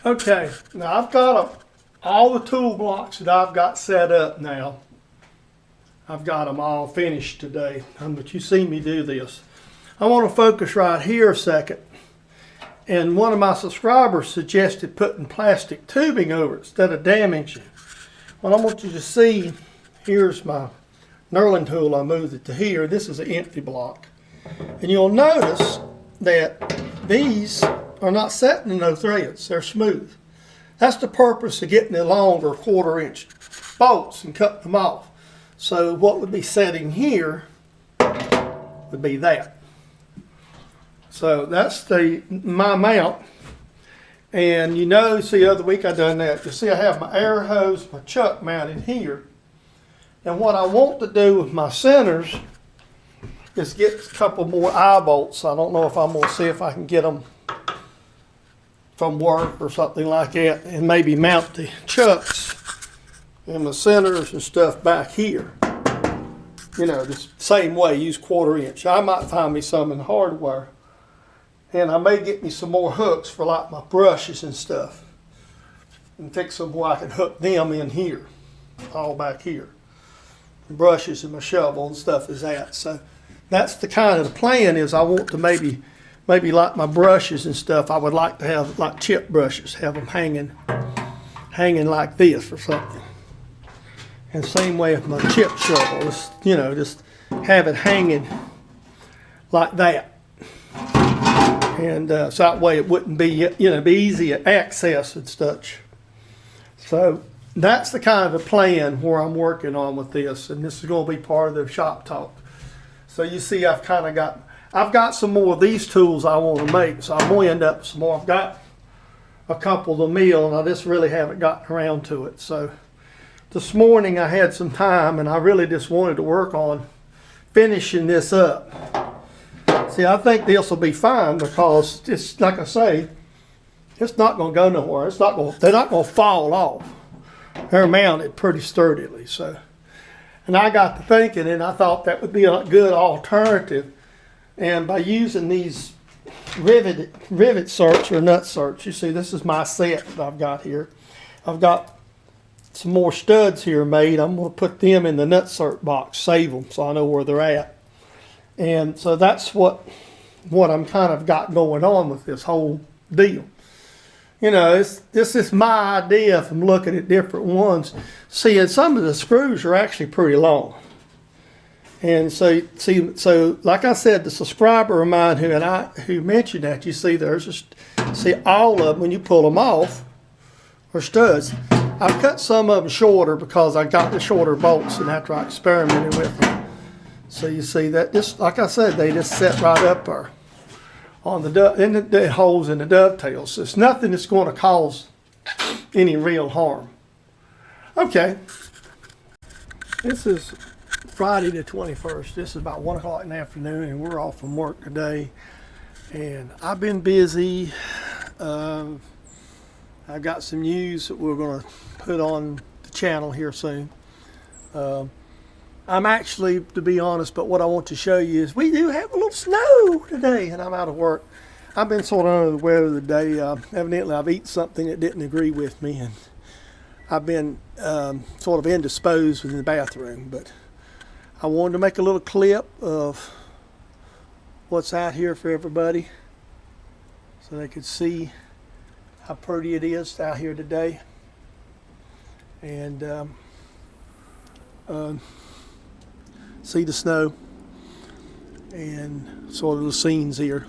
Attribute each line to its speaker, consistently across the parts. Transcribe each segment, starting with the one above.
Speaker 1: Okay, now I've got all the tool blocks that I've got set up now. I've got them all finished today, but you see me do this. I want to focus right here a second. And one of my subscribers suggested putting plastic tubing over it instead of damaging. Well, I want you to see, here's my knurling tool. I moved it to here. This is an empty block. And you'll notice that these are not setting in no threads. They're smooth. That's the purpose of getting the longer 1/4 inch bolts and cutting them off. So what would be setting here would be that. So that's my mount. And you know, see, the other week I done that. You see I have my air hose, my chuck mounted here. And what I want to do with my centers is get a couple more eye bolts. I don't know if I'm going to see if I can get them from work or something like that, and maybe mount the chucks and the centers and stuff back here. You know, the same way, use 1/4 inch. I might find me some in hardware. And I may get me some more hooks for like my brushes and stuff. And fix them where I can hook them in here, all back here. The brushes and my shovel and stuff is that. So that's the kind of the plan is I want to maybe like my brushes and stuff, I would like to have like chip brushes, have them hanging like this or something. And same way with my chip shovel, just, you know, just have it hanging like that. And so that way it wouldn't be, you know, be easy to access and such. So that's the kind of the plan where I'm working on with this, and this is going to be part of the shop talk. So you see I've got some more of these tools I want to make, so I'm going to end up with some more. I've got a couple of the mill, and I just really haven't gotten around to it. So this morning I had some time, and I really just wanted to work on finishing this up. See, I think this will be fine because it's like I say, it's not going to go nowhere. They're not going to fall off. They're mounted pretty sturdily. So, and I got to thinking, and I thought that would be a good alternative. And by using these rivet certs or nut certs, you see, this is my set that I've got here. I've got some more studs here made. I'm going to put them in the nut cert box, save them so I know where they're at. And so that's what I'm kind of got going on with this whole deal. You know, this is my idea from looking at different ones. See, and some of the screws are actually pretty long. And so, like I said, the subscriber of mine who mentioned that, you see, there's just, see, all of them, when you pull them off, are studs. I've cut some of them shorter because I got the shorter bolts, and after I experimented with them. So you see that, just like I said, they just set right up there on the holes in the dovetails. So it's nothing that's going to cause any real harm. Okay, this is Friday the 21st. This is about 1 o'clock in the afternoon, and we're off from work today. And I've been busy. I've got some news that we're going to put on the channel here soon. I'm actually, to be honest, but what I want to show you is we do have a little snow today, and I'm out of work. I've been sort of under the weather today. Evidently, I've eaten something that didn't agree with me, and I've been sort of indisposed in the bathroom. But I wanted to make a little clip of what's out here for everybody so they could see how pretty it is out here today. And see the snow and sort of the scenes here.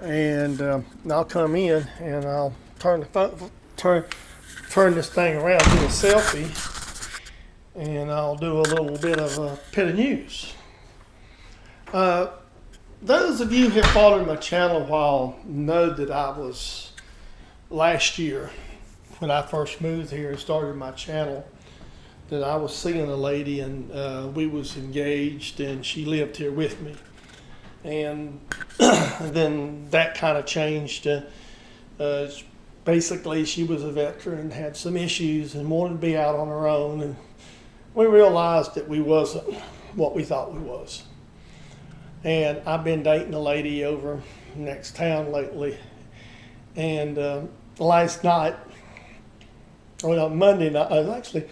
Speaker 1: And I'll come in and I'll turn this thing around, do a selfie, and I'll do a little bit of a pit of news. Those of you who have followed my channel a while know that I was, last year when I first moved here and started my channel, that I was seeing a lady, and we was engaged, and she lived here with me. And then that kind of changed. Basically, she was a veteran, had some issues, and wanted to be out on her own. And we realized that we wasn't what we thought we was. And I've been dating a lady over next town lately, and last night, or no, Monday night, actually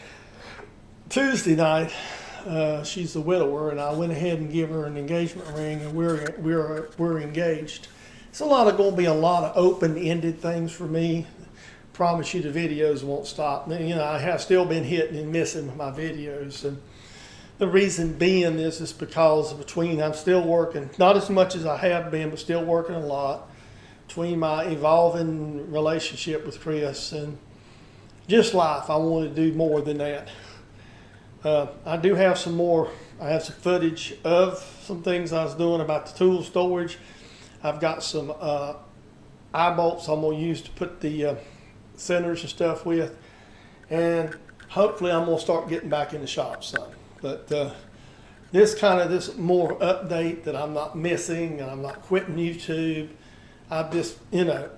Speaker 1: Tuesday night. She's a widower, and I went ahead and gave her an engagement ring, and we're engaged. It's going to be a lot of open-ended things for me. Promise you the videos won't stop. You know, I have still been hitting and missing my videos, and the reason being is because I'm still working, not as much as I have been, but still working a lot, between my evolving relationship with Chris and just life. I want to do more than that. I do have I have some footage of some things I was doing about the tool storage. I've got some eye bolts I'm going to use to put the centers and stuff with, and hopefully I'm going to start getting back in the shop some. But this more update that I'm not missing, and I'm not quitting YouTube. I just, you know,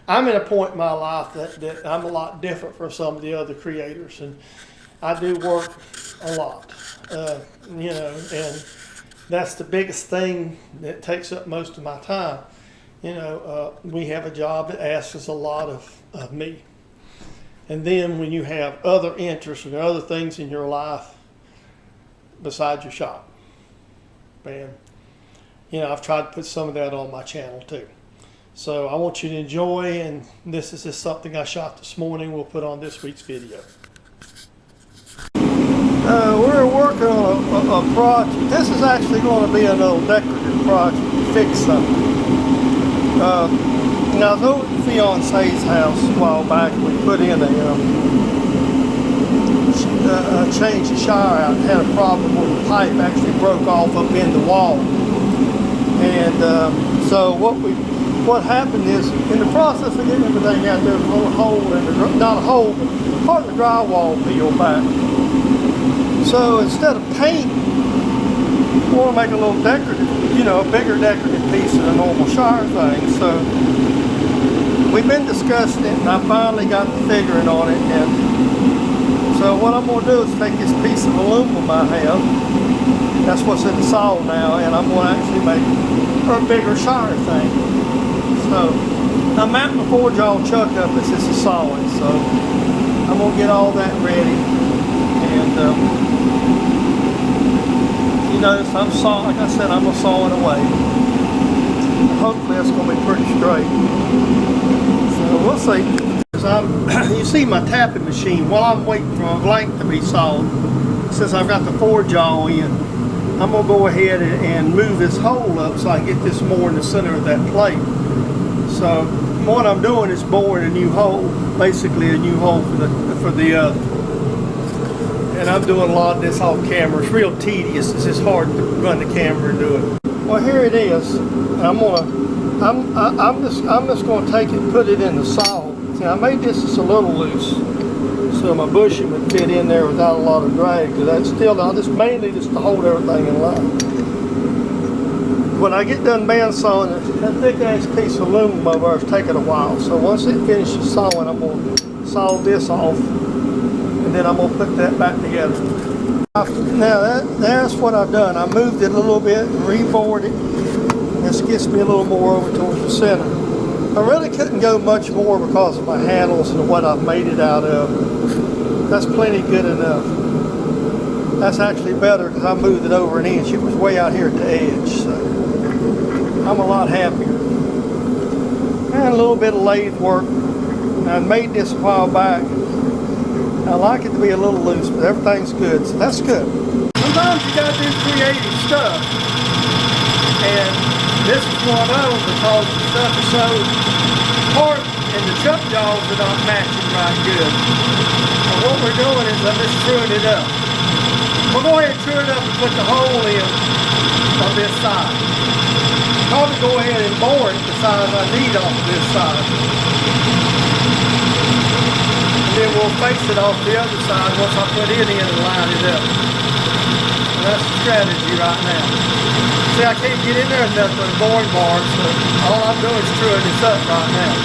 Speaker 1: I'm at a point in my life that I'm a lot different from some of the other creators, and I do work a lot, you know, and that's the biggest thing that takes up most of my time. You know, we have a job that asks us a lot of me. And then when you have other interests and other things in your life besides your shop, and, you know, I've tried to put some of that on my channel too. So I want you to enjoy, and this is just something I shot this morning. We'll put on this week's video. We're working on a project. This is actually going to be a little decorative project to fix something. Now, I was over at fiance's house a while back. We put in changed the shower out. Had a problem where the pipe actually broke off up in the wall. And so what happened is, in the process of getting everything out, there was a little hole in the, not a hole, but part of the drywall peeled back. So instead of paint, we want to make a little decorative, you know, a bigger decorative piece than a normal shower thing. So we've been discussing it, and I finally got the figuring on it. And so what I'm going to do is take this piece of aluminum I have, that's what's in the saw now, and I'm going to actually make a bigger shower thing. So I'm mounting the 4-jaw chuck up as this is sawing, so I'm going to get all that ready. And you notice I'm sawing, like I said, I'm going to saw it away. Hopefully that's going to be pretty straight. So we'll see. You see my tapping machine, while I'm waiting for a blank to be sawed, since I've got the 4-jaw in, I'm going to go ahead and move this hole up so I can get this more in the center of that plate. So what I'm doing is boring a new hole, basically a new hole for the and I'm doing a lot of this off camera. It's real tedious. It's just hard to run the camera and do it. Well, here it is. I'm just gonna take it and put it in the saw. See, I made this just a little loose, so my bushing would fit in there without a lot of drag. Because that's still, mainly just to hold everything in line. When I get done bandsawing, that thick ass piece of aluminum over there is taking a while. So once it finishes sawing, I'm gonna saw this off, and then I'm going to put that back together. Now that's what I've done. I moved it a little bit and rebored it. This gets me a little more over towards the center. I really couldn't go much more because of my handles and what I've made it out of. That's plenty good enough. That's actually better because I moved it over an inch. It was way out here at the edge, so I'm a lot happier. And a little bit of lathe work. I made this a while back. I like it to be a little loose, but everything's good, so that's good. Sometimes you gotta do creative stuff, and this is one of them because the stuff is so hard and the chuck jaws are not matching right good. So what we're doing is I'm just screwing it up. We'll go ahead and screw it up and put the hole in on this side. Probably go ahead and bore it the size I need off of this side. Then we'll face it off the other side once I put it in and line it up. And that's the strategy right now. See, I can't get in there enough with a boring bar, so all I'm doing is screwing this up right now.